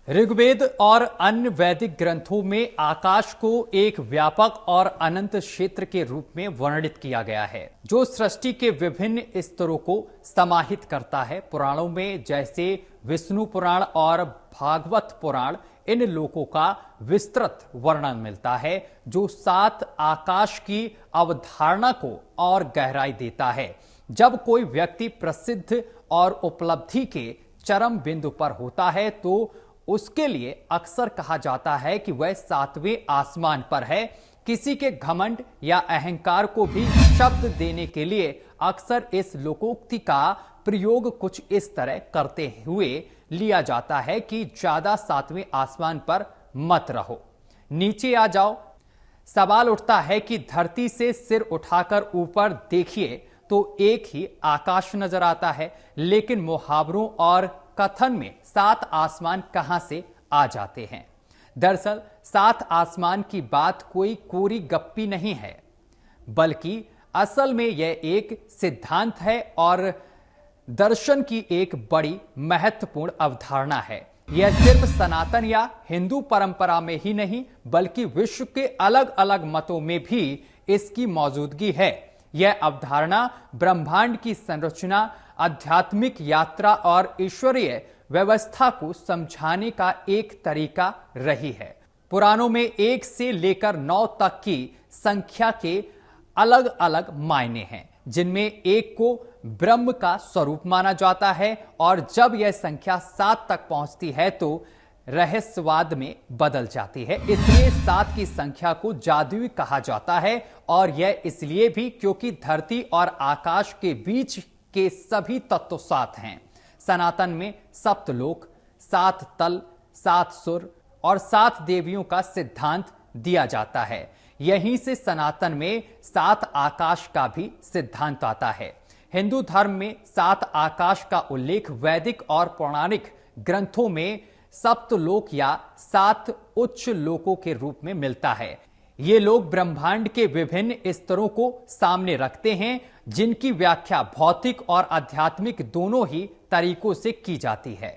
ऋग्वेद और अन्य वैदिक ग्रंथों में आकाश को एक व्यापक और अनंत क्षेत्र के रूप में वर्णित किया गया है, जो सृष्टि के विभिन्न स्तरों को समाहित करता है। पुराणों में जैसे विष्णु पुराण और भागवत पुराण इन लोकों का विस्तृत वर्णन मिलता है, जो सात आकाश की अवधारणा को और गहराई देता है। जब कोई व्यक्ति प्रसिद्ध और उपलब्धि के चरम बिंदु पर होता है तो उसके लिए अक्सर कहा जाता है कि वह सातवें आसमान पर है। किसी के घमंड या अहंकार को भी शब्द देने के लिए अक्सर इस लोकोक्ति का प्रयोग कुछ इस तरह करते हुए लिया जाता है कि ज्यादा सातवें आसमान पर मत रहो, नीचे आ जाओ। सवाल उठता है कि धरती से सिर उठाकर ऊपर देखिए तो एक ही आकाश नजर आता है, लेकिन मुहावरों और कथन में सात आसमान कहां से आ जाते हैं। दरअसल सात आसमान की बात कोई कोरी गप्पी नहीं है, बल्कि असल में यह एक सिद्धांत है और दर्शन की एक बड़ी महत्वपूर्ण अवधारणा है। यह सिर्फ सनातन या हिंदू परंपरा में ही नहीं, बल्कि विश्व के अलग अलग मतों में भी इसकी मौजूदगी है। यह अवधारणा ब्रह्मांड की संरचना, आध्यात्मिक यात्रा और ईश्वरीय व्यवस्था को समझाने का एक तरीका रही है। पुराणों में 1 से लेकर 9 तक की संख्या के अलग अलग मायने हैं, जिनमें 1 को ब्रह्म का स्वरूप माना जाता है और जब यह संख्या 7 तक पहुंचती है तो रहस्यवाद में बदल जाती है। इसलिए 7 की संख्या को जादुई कहा जाता है, और यह इसलिए भी क्योंकि धरती और आकाश के बीच के सभी तत्व 7 हैं। सनातन में सप्तलोक, 7 तल, 7 सुर और 7 देवियों का सिद्धांत दिया जाता है। यहीं से सनातन में 7 आकाश का भी सिद्धांत आता है। हिंदू धर्म में 7 आकाश का उल्लेख वैदिक और पौराणिक ग्रंथों में सप्तलोक या 7 उच्च लोकों के रूप में मिलता है। ये लोग ब्रह्मांड के विभिन्न स्तरों को सामने रखते हैं, जिनकी व्याख्या भौतिक और आध्यात्मिक दोनों ही तरीकों से की जाती है।